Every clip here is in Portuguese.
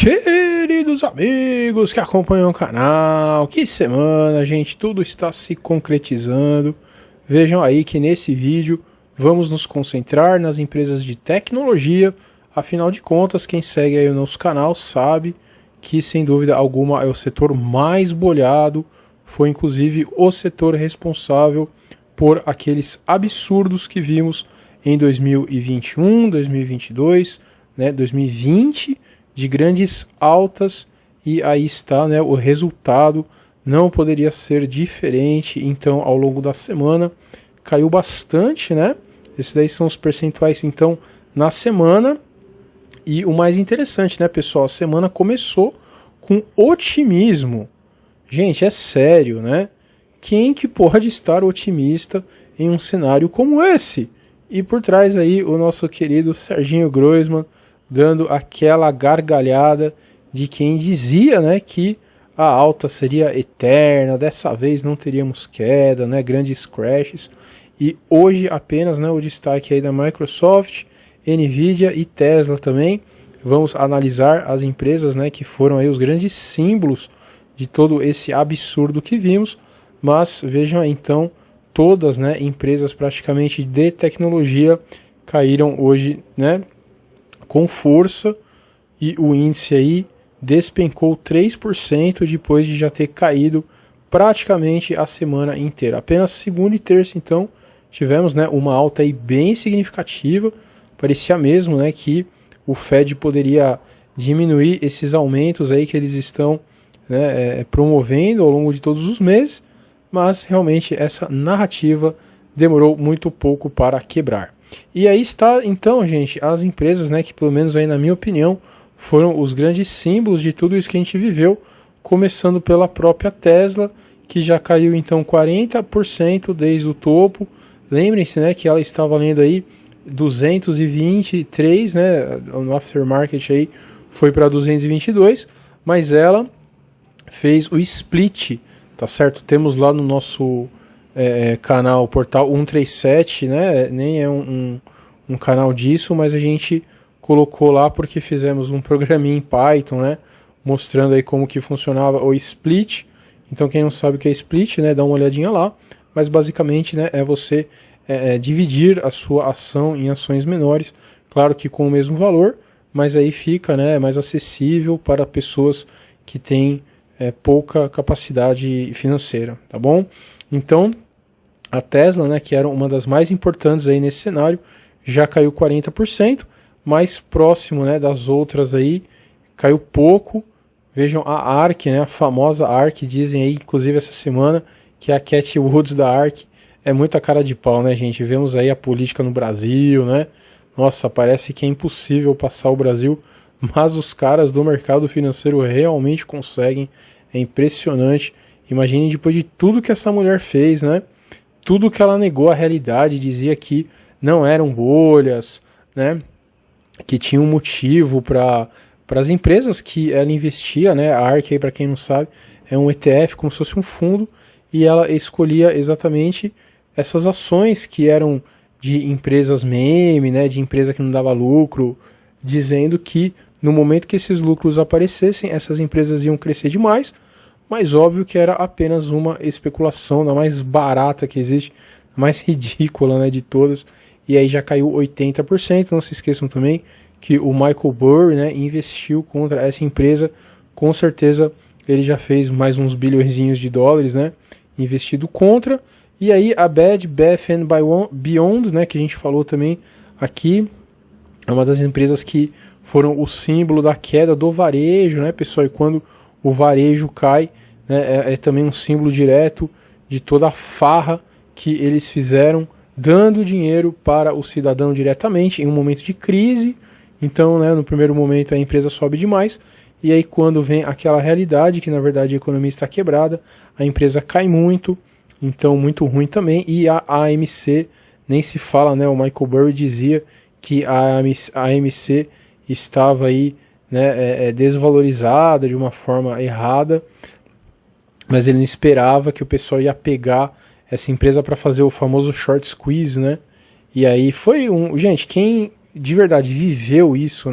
Queridos amigos que acompanham o canal, que semana, gente, tudo está se concretizando. Vejam aí que nesse vídeo vamos nos concentrar nas empresas de tecnologia. Afinal de contas, quem segue aí o nosso canal sabe que sem dúvida alguma é o setor mais bolhado. Foi inclusive o setor responsável por aqueles absurdos que vimos em 2021, 2022, 2020, de grandes altas, e aí está, o resultado não poderia ser diferente. Então, ao longo da semana caiu bastante, Esses daí são os percentuais então na semana. E o mais interessante, pessoal, a semana começou com otimismo. Gente, é sério, Quem que pode estar otimista em um cenário como esse? E por trás aí o nosso querido Serginho Groisman dando aquela gargalhada de quem dizia, que a alta seria eterna, dessa vez não teríamos queda, grandes crashes. E hoje apenas, o destaque aí da Microsoft, Nvidia e Tesla também. Vamos analisar as empresas, que foram aí os grandes símbolos de todo esse absurdo que vimos. Mas vejam aí, então, todas, empresas praticamente de tecnologia caíram hoje, com força, e o índice aí despencou 3% depois de já ter caído praticamente a semana inteira. Apenas segunda e terça, então, tivemos uma alta aí bem significativa. Parecia mesmo que o Fed poderia diminuir esses aumentos aí que eles estão promovendo ao longo de todos os meses, mas realmente essa narrativa demorou muito pouco para quebrar. E aí está, então, gente, as empresas, que pelo menos aí na minha opinião, foram os grandes símbolos de tudo isso que a gente viveu, começando pela própria Tesla, que já caiu então 40% desde o topo. Lembrem-se, que ela está valendo aí 223, no aftermarket aí foi para 222, mas ela fez o split, tá certo? Temos lá no nosso canal, portal 137, nem é um canal disso, mas a gente colocou lá porque fizemos um programinha em Python, mostrando aí como que funcionava o split. Então quem não sabe o que é split, dá uma olhadinha lá, mas basicamente é você dividir a sua ação em ações menores, claro que com o mesmo valor, mas aí fica mais acessível para pessoas que têm pouca capacidade financeira, tá bom? Então, a Tesla, que era uma das mais importantes aí nesse cenário, já caiu 40%, mais próximo, das outras aí, caiu pouco. Vejam a ARK, a famosa ARK, dizem aí, inclusive essa semana, que é a Cathie Wood da ARK. É muita cara de pau, gente? Vemos aí a política no Brasil, Nossa, parece que é impossível passar o Brasil, mas os caras do mercado financeiro realmente conseguem. É impressionante. Imaginem depois de tudo que essa mulher fez, Tudo que ela negou a realidade, dizia que não eram bolhas, que tinha um motivo para as empresas que ela investia, A ARK, aí, para quem não sabe, é um ETF, como se fosse um fundo, e ela escolhia exatamente essas ações que eram de empresas meme, de empresa que não dava lucro, dizendo que no momento que esses lucros aparecessem, essas empresas iam crescer demais, mas óbvio que era apenas uma especulação, da mais barata que existe, a mais ridícula, de todas, e aí já caiu 80%. Não se esqueçam também que o Michael Burry, investiu contra essa empresa, com certeza ele já fez mais uns bilhõezinhos de dólares, investido contra. E aí a Bed Bath & Beyond, que a gente falou também aqui, é uma das empresas que foram o símbolo da queda do varejo, pessoal? E quando o varejo cai, é também um símbolo direto de toda a farra que eles fizeram, dando dinheiro para o cidadão diretamente em um momento de crise. Então, no primeiro momento a empresa sobe demais, e aí quando vem aquela realidade que na verdade a economia está quebrada, a empresa cai muito, então muito ruim também. E a AMC, nem se fala, o Michael Burry dizia que a AMC estava aí desvalorizada de uma forma errada, mas ele não esperava que o pessoal ia pegar essa empresa para fazer o famoso short squeeze, E aí foi gente, quem de verdade viveu isso,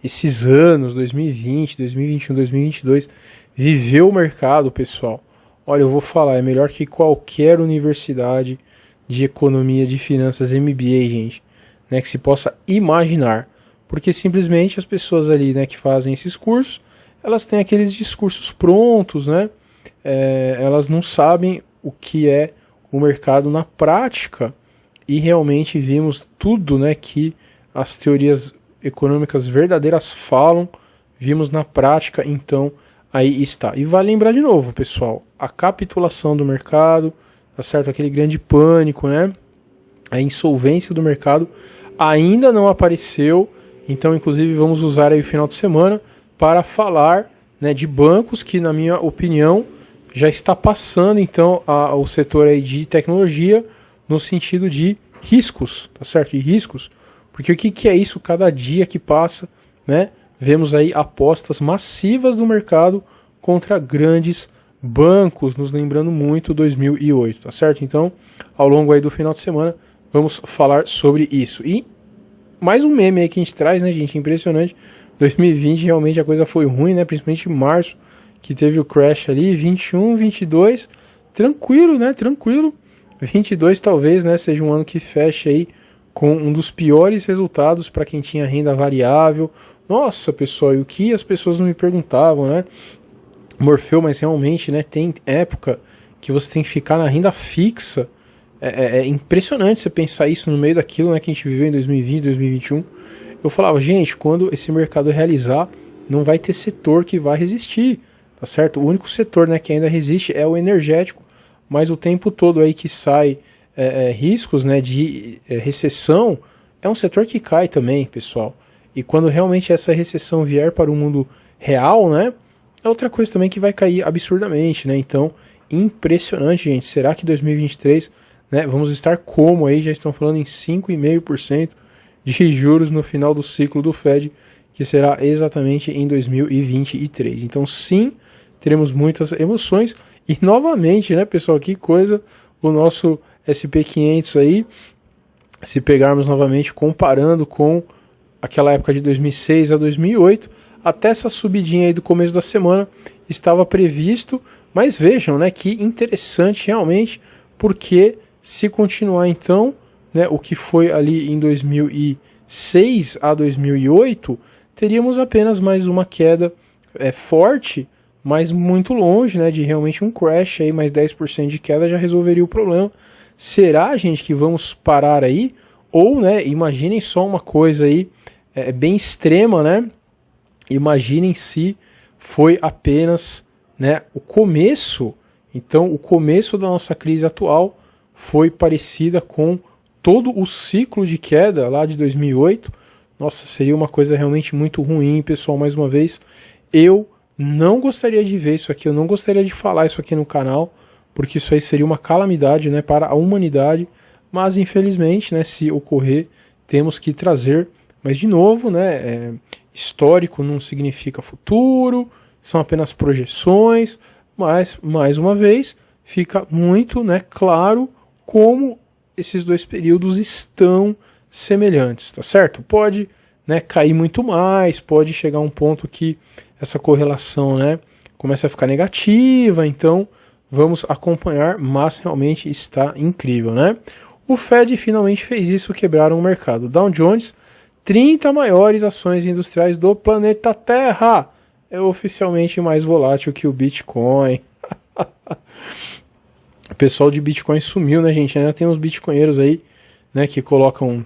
esses anos, 2020, 2021, 2022, viveu o mercado, pessoal. Olha, eu vou falar, é melhor que qualquer universidade de economia, de finanças, MBA, gente, né, que se possa imaginar. Porque simplesmente as pessoas ali, né, que fazem esses cursos, elas têm aqueles discursos prontos, né? Elas não sabem o que é o mercado na prática, e realmente vimos tudo, né, que as teorias econômicas verdadeiras falam, vimos na prática, então aí está. E vale lembrar de novo, pessoal, a capitulação do mercado, tá certo? Aquele grande pânico, né? A insolvência do mercado ainda não apareceu, então inclusive vamos usar aí o final de semana para falar, né, de bancos que, na minha opinião, já está passando então o setor aí de tecnologia no sentido de riscos, tá certo? De riscos, porque o que é isso? Cada dia que passa, né, vemos aí apostas massivas do mercado contra grandes bancos, nos lembrando muito 2008, tá certo? Então, ao longo aí do final de semana, vamos falar sobre isso. E mais um meme aí que a gente traz, né, gente? Impressionante. 2020 realmente a coisa foi ruim, né? Principalmente em março, que teve o crash ali. 21, 22, tranquilo, né? Tranquilo. 22 talvez, né, seja um ano que feche aí com um dos piores resultados para quem tinha renda variável. Nossa, pessoal, e o que as pessoas não me perguntavam, né? Morfeu, mas realmente, né, tem época que você tem que ficar na renda fixa. É impressionante você pensar isso no meio daquilo, né, que a gente viveu em 2020, 2021. Eu falava, gente, quando esse mercado realizar, não vai ter setor que vai resistir, tá certo? O único setor, né, que ainda resiste é o energético, mas o tempo todo aí que sai riscos, né, de recessão, é um setor que cai também, pessoal. E quando realmente essa recessão vier para o mundo real, né, é outra coisa também que vai cair absurdamente, né? Então, impressionante, gente. Será que 2023, né, vamos estar como aí? Já estão falando em 5,5% de juros no final do ciclo do Fed, que será exatamente em 2023. Então, sim, teremos muitas emoções. E novamente, né, pessoal, que coisa, o nosso SP500 aí, se pegarmos novamente comparando com aquela época de 2006 a 2008, até essa subidinha aí do começo da semana estava previsto, mas vejam, né, que interessante realmente, porque se continuar então, né, o que foi ali em 2006 a 2008, teríamos apenas mais uma queda forte, mas muito longe, né, de realmente um crash aí, mais 10% de queda já resolveria o problema. Será, gente, que vamos parar aí? Ou, né, imaginem só uma coisa aí, bem extrema, né? Imaginem se foi apenas, né, o começo. Então, o começo da nossa crise atual foi parecida com todo o ciclo de queda lá de 2008. Nossa, seria uma coisa realmente muito ruim, pessoal. Mais uma vez, eu não gostaria de ver isso aqui, eu não gostaria de falar isso aqui no canal, porque isso aí seria uma calamidade, né, para a humanidade. Mas, infelizmente, né, se ocorrer, temos que trazer. Mas, de novo, né, histórico não significa futuro, são apenas projeções, mas, mais uma vez, fica muito, né, claro como esses dois períodos estão semelhantes, tá certo? Pode, né, cair muito mais, pode chegar a um ponto que essa correlação, né, começa a ficar negativa, então vamos acompanhar, mas realmente está incrível, né? O Fed finalmente fez isso, quebraram o mercado. Dow Jones, 30 maiores ações industriais do planeta Terra, é oficialmente mais volátil que o Bitcoin. O pessoal de Bitcoin sumiu, né, gente? Ainda tem uns bitcoinheiros aí, né, que colocam,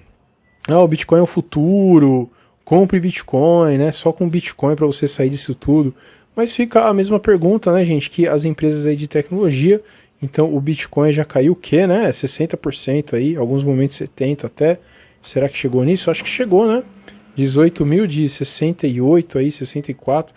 o Bitcoin é o futuro, compre Bitcoin, né, só com Bitcoin para você sair disso tudo. Mas fica a mesma pergunta, né, gente, que as empresas aí de tecnologia, então o Bitcoin já caiu o quê, né? 60% aí, alguns momentos 70% até. Será que chegou nisso? Acho que chegou, né? 18 mil de 68 aí, 64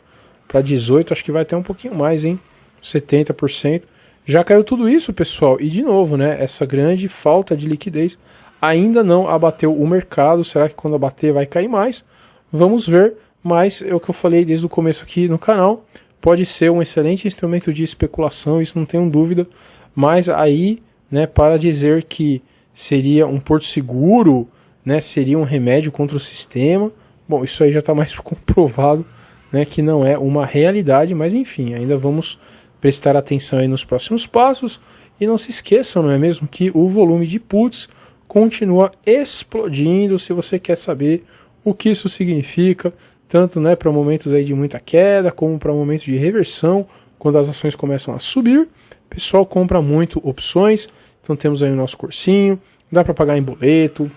para 18, acho que vai até um pouquinho mais, hein? 70%. Já caiu tudo isso, pessoal, e de novo, né, essa grande falta de liquidez ainda não abateu o mercado. Será que quando abater vai cair mais? Vamos ver, mas é o que eu falei desde o começo aqui no canal, pode ser um excelente instrumento de especulação, isso não tenho dúvida, mas aí, né, para dizer que seria um porto seguro, né, seria um remédio contra o sistema, Bom, isso aí já está mais comprovado, né, que não é uma realidade, mas enfim, ainda vamos prestar atenção aí nos próximos passos. E não se esqueçam, não é mesmo, que o volume de puts continua explodindo. Se você quer saber o que isso significa, tanto, né, para momentos aí de muita queda, como para momentos de reversão, quando as ações começam a subir, o pessoal compra muito opções. Então temos aí o nosso cursinho, dá para pagar em boleto,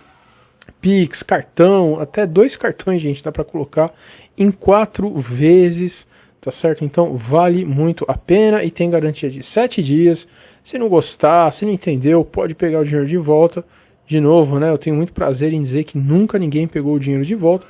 Pix, cartão, até 2 cartões, gente, dá para colocar em 4 vezes, tá certo? Então vale muito a pena e tem garantia de 7 dias. Se não gostar, se não entendeu, pode pegar o dinheiro de volta. De novo, né? Eu tenho muito prazer em dizer que nunca ninguém pegou o dinheiro de volta.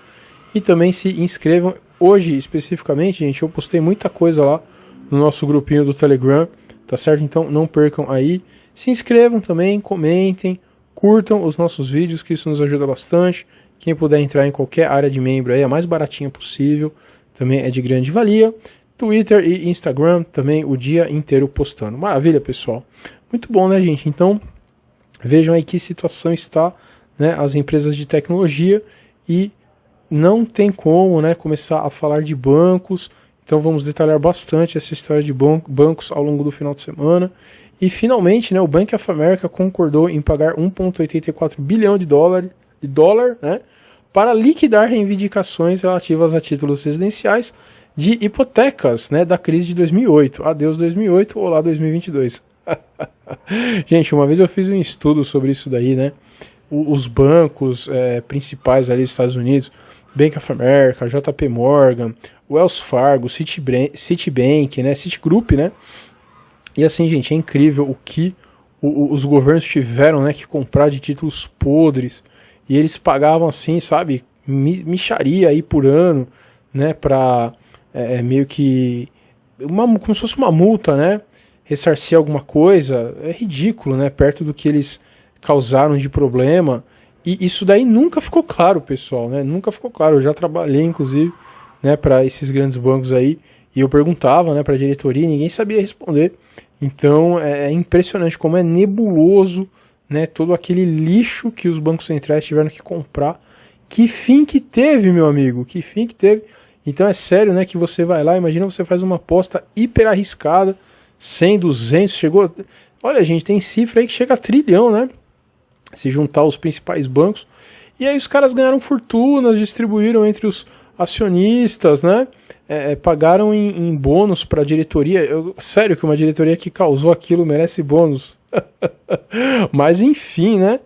E também se inscrevam. Hoje, especificamente, gente, eu postei muita coisa lá no nosso grupinho do Telegram, tá certo? Então não percam aí. Se inscrevam também, comentem, curtam os nossos vídeos, que isso nos ajuda bastante. Quem puder entrar em qualquer área de membro aí, a mais baratinha possível, também é de grande valia. Twitter e Instagram também o dia inteiro postando. Maravilha, pessoal. Muito bom, né, gente? Então, vejam aí que situação está, né, as empresas de tecnologia, e não tem como, né, começar a falar de bancos. Então vamos detalhar bastante essa história de bancos ao longo do final de semana. E finalmente, né, o Bank of America concordou em pagar 1,84 bilhão de dólar, né, para liquidar reivindicações relativas a títulos residenciais de hipotecas, né, da crise de 2008. Adeus 2008, olá 2022. Gente, uma vez eu fiz um estudo sobre isso daí, né? Os bancos principais ali dos Estados Unidos, Bank of America, JP Morgan, Wells Fargo, Citibank, né, Citigroup, né? E assim, gente, é incrível o que os governos tiveram, né, que comprar de títulos podres, e eles pagavam assim, sabe, mixaria aí por ano, né, para meio que como se fosse uma multa, né, ressarcir alguma coisa. É ridículo, né, perto do que eles causaram de problema. E isso daí nunca ficou claro, pessoal, né, nunca ficou claro. Eu já trabalhei, inclusive, né, para esses grandes bancos aí, e eu perguntava, né, para a diretoria, e ninguém sabia responder. Então é impressionante como é nebuloso, né, todo aquele lixo que os bancos centrais tiveram que comprar. Que fim que teve, meu amigo, que fim que teve. Então é sério, né, que você vai lá, imagina, você faz uma aposta hiper arriscada, 100, 200, chegou... Olha, gente, tem cifra aí que chega a trilhão, né, se juntar os principais bancos. E aí os caras ganharam fortunas, distribuíram entre os acionistas, né, pagaram em bônus para a diretoria. Sério que uma diretoria que causou aquilo merece bônus? Mas enfim, né,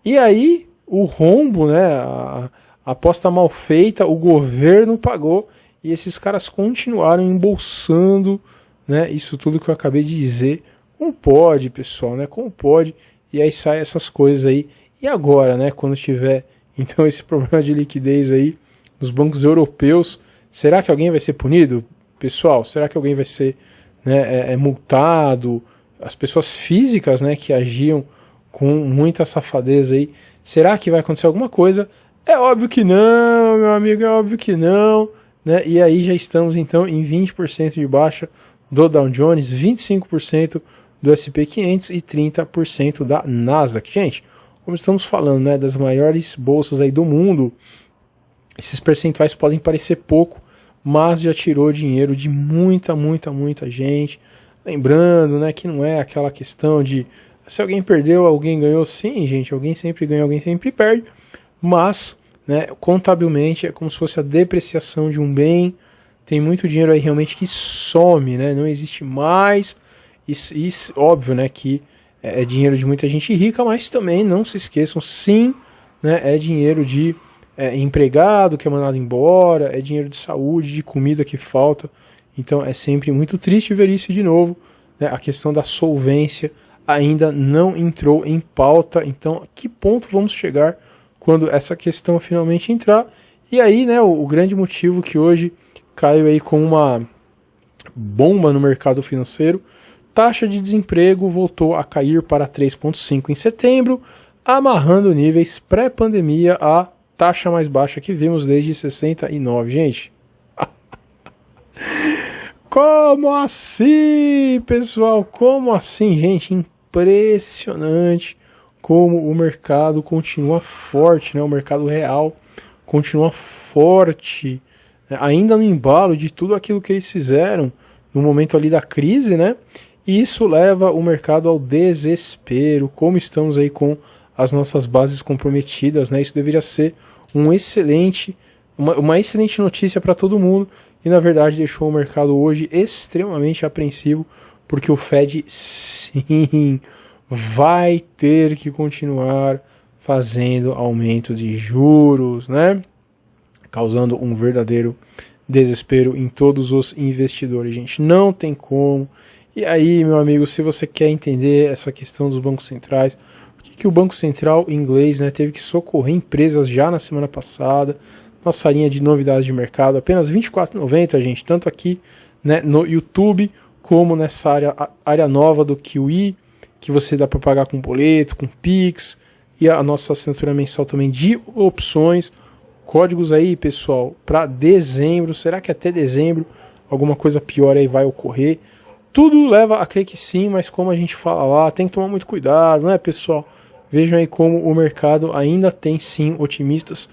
e aí o rombo, né, a aposta mal feita, o governo pagou, e esses caras continuaram embolsando, né, isso tudo que eu acabei de dizer. Como pode, pessoal, né, como pode? E aí sai essas coisas aí. E agora, né, quando tiver então esse problema de liquidez aí nos bancos europeus, será que alguém vai ser punido, pessoal? Será que alguém vai ser, né, multado? As pessoas físicas, né, que agiam com muita safadeza aí, será que vai acontecer alguma coisa? É óbvio que não, meu amigo, é óbvio que não, né? E aí já estamos então em 20% de baixa do Dow Jones, 25% do S&P 500 e 30% da Nasdaq. Gente, como estamos falando, né, das maiores bolsas aí do mundo, esses percentuais podem parecer pouco, mas já tirou dinheiro de muita gente. Lembrando, né, que não é aquela questão de se alguém perdeu, alguém ganhou. Sim, gente, alguém sempre ganha, alguém sempre perde. Mas, né, contabilmente é como se fosse a depreciação de um bem. Tem muito dinheiro aí realmente que some, né, não existe mais. Isso óbvio, né, que é dinheiro de muita gente rica, mas também não se esqueçam, sim, né, é dinheiro de empregado que é mandado embora, é dinheiro de saúde, de comida que falta. Então é sempre muito triste ver isso de novo, né, a questão da solvência ainda não entrou em pauta. Então, a que ponto vamos chegar quando essa questão finalmente entrar? E aí, né, o grande motivo que hoje caiu aí como uma bomba no mercado financeiro, taxa de desemprego voltou a cair para 3,5 em setembro, amarrando níveis pré-pandemia à taxa mais baixa que vimos desde 69. Gente, como assim, pessoal? Como assim, gente? Impressionante como o mercado continua forte, né? O mercado real continua forte, né, ainda no embalo de tudo aquilo que eles fizeram no momento ali da crise, né? E isso leva o mercado ao desespero. Como estamos aí com as nossas bases comprometidas, né? Isso deveria ser uma excelente notícia para todo mundo, e na verdade deixou o mercado hoje extremamente apreensivo, porque o Fed sim vai ter que continuar fazendo aumento de juros, né? Causando um verdadeiro desespero em todos os investidores, gente. Não tem como. E aí, meu amigo, se você quer entender essa questão dos bancos centrais, por que o Banco Central inglês, né, teve que socorrer empresas já na semana passada, nossa linha de novidades de mercado, apenas R$ 24,90, gente, tanto aqui, né, no YouTube, como nessa área nova do Kiwi, que você dá para pagar com boleto, com Pix, e a nossa assinatura mensal também de opções. Códigos aí, pessoal, para dezembro. Será que até dezembro alguma coisa pior aí vai ocorrer? Tudo leva a crer que sim, mas como a gente fala lá, tem que tomar muito cuidado, né, pessoal? Vejam aí como o mercado ainda tem sim otimistas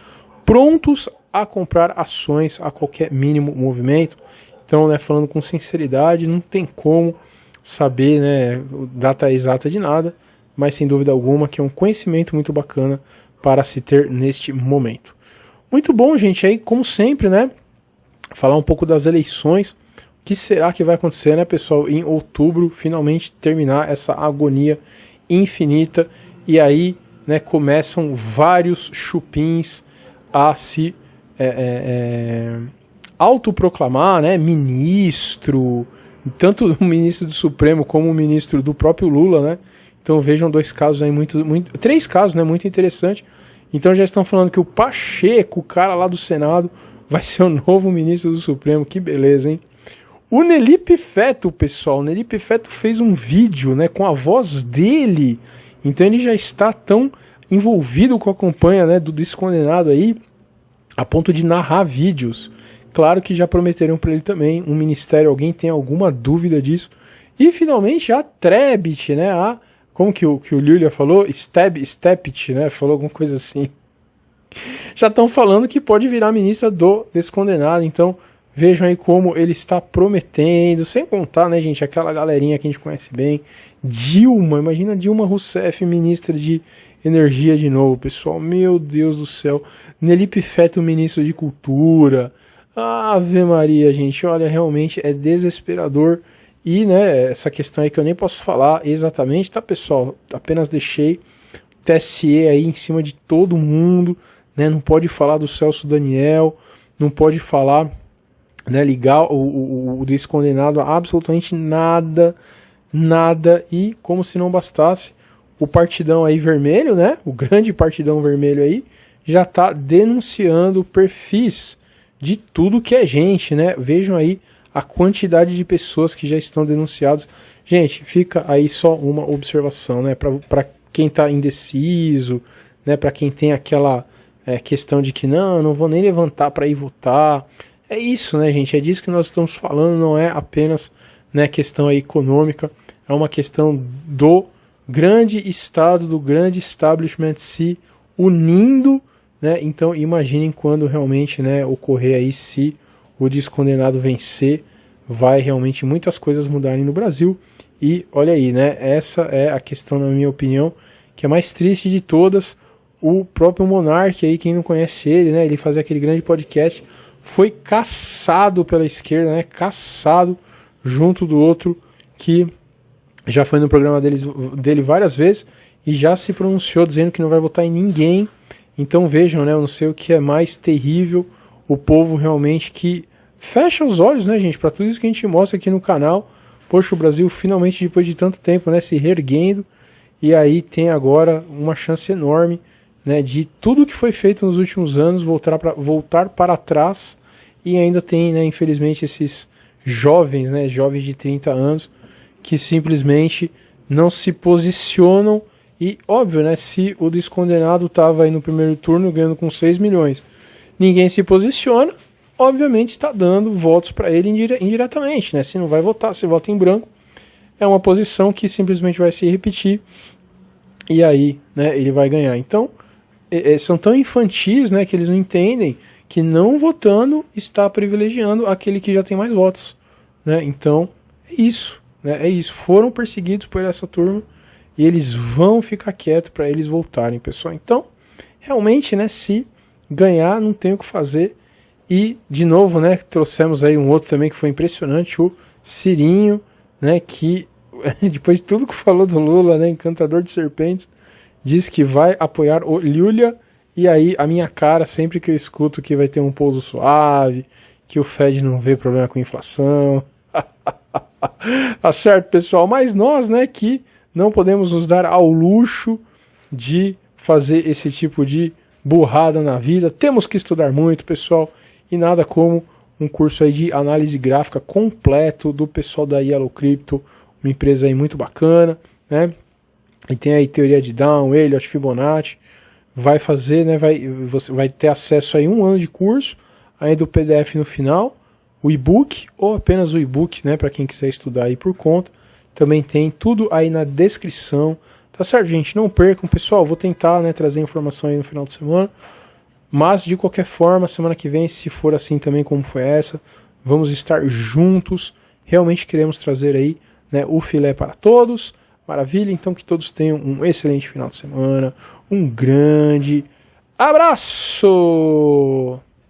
prontos a comprar ações a qualquer mínimo movimento. Então, né, falando com sinceridade, não tem como saber, né, data exata de nada, mas sem dúvida alguma que é um conhecimento muito bacana para se ter neste momento. Muito bom, gente, aí como sempre, né, falar um pouco das eleições. O que será que vai acontecer, né, pessoal, em outubro, finalmente terminar essa agonia infinita, e aí, né, começam vários chupins a se autoproclamar, né, ministro, tanto o ministro do Supremo como o ministro do próprio Lula, né? Então vejam dois casos aí três casos, né, muito interessantes. Então já estão falando que o Pacheco, o cara lá do Senado, vai ser o novo ministro do Supremo. Que beleza, hein? O Nelipe Feto, pessoal, o Nelipe Feto fez um vídeo, né, com a voz dele. Então ele já está tão envolvido com a campanha, né, do descondenado aí, a ponto de narrar vídeos. Claro que já prometeram para ele também um ministério. Alguém tem alguma dúvida disso? E finalmente a Trebit, né, como que o Lilia falou? Stepit, né? Falou alguma coisa assim. Já estão falando que pode virar ministra do descondenado. Então, vejam aí como ele está prometendo. Sem contar, né, gente, aquela galerinha que a gente conhece bem. Dilma, imagina Dilma Rousseff, ministra de Energia de novo, pessoal. Meu Deus do céu. Nelipe Feto, ministro de Cultura. Ave Maria, gente. Olha, realmente é desesperador. E, né, essa questão aí que eu nem posso falar exatamente, tá, pessoal? Apenas deixei TSE aí em cima de todo mundo, né? Não pode falar do Celso Daniel, não pode falar, né, ligar o descondenado a absolutamente nada, e como se não bastasse, o partidão aí vermelho, né? O grande partidão vermelho aí, já tá denunciando perfis de tudo que é gente, né? Vejam aí a quantidade de pessoas que já estão denunciadas. Gente, fica aí só uma observação, né? Para quem está indeciso, né? Para quem tem aquela questão de que não vou nem levantar para ir votar. É isso, né, gente? É disso que nós estamos falando. Não é apenas, né, questão aí econômica. É uma questão do grande Estado, do grande establishment se unindo, né? Então imaginem quando realmente, né, ocorrer aí, se o descondenado vencer, vai realmente muitas coisas mudarem no Brasil. E olha aí, né? Essa é a questão, na minha opinião, que é mais triste de todas. O próprio Monark aí, quem não conhece ele, né? Ele fazia aquele grande podcast, foi caçado pela esquerda, né? Caçado junto do outro que já foi no programa dele várias vezes e já se pronunciou dizendo que não vai votar em ninguém. Então vejam, né? Eu não sei o que é mais terrível. O povo realmente que fecha os olhos, né, gente, para tudo isso que a gente mostra aqui no canal. Poxa, o Brasil finalmente, depois de tanto tempo, né, se reerguendo, e aí tem agora uma chance enorme, né, de tudo que foi feito nos últimos anos voltar para trás, e ainda tem, né, infelizmente, esses jovens, né, jovens de 30 anos, que simplesmente não se posicionam. E óbvio, né, se o descondenado estava aí no primeiro turno ganhando com 6 milhões, ninguém se posiciona, obviamente está dando votos para ele indiretamente, né? Se não vai votar, se vota em branco, é uma posição que simplesmente vai se repetir e aí, né, ele vai ganhar. Então, são tão infantis, né, que eles não entendem que não votando está privilegiando aquele que já tem mais votos, né? Então é isso, né? É isso. Foram perseguidos por essa turma e eles vão ficar quietos para eles voltarem, pessoal. Então, realmente, né, se ganhar, não tem o que fazer. E, de novo, né, trouxemos aí um outro também que foi impressionante, o Cirinho, né, que depois de tudo que falou do Lula, né, encantador de serpentes, diz que vai apoiar o Lula. E aí a minha cara, sempre que eu escuto que vai ter um pouso suave, que o Fed não vê problema com inflação. Tá certo, pessoal? Mas nós, né, que não podemos nos dar ao luxo de fazer esse tipo de burrada na vida. Temos que estudar muito, pessoal, e nada como um curso aí de análise gráfica completo do pessoal da Yellow Crypto, uma empresa aí muito bacana, né? E tem aí teoria de Down, Elliott, Fibonacci. Vai fazer, né? Você vai ter acesso aí 1 ano de curso, ainda o PDF no final, o e-book ou apenas o e-book, né? Para quem quiser estudar aí por conta. Também tem tudo aí na descrição. Tá certo, gente? Não percam, pessoal. Vou tentar, né, trazer informação aí no final de semana. Mas, de qualquer forma, semana que vem, se for assim também como foi essa, vamos estar juntos. Realmente queremos trazer aí, né, o filé para todos. Maravilha? Então que todos tenham um excelente final de semana. Um grande abraço!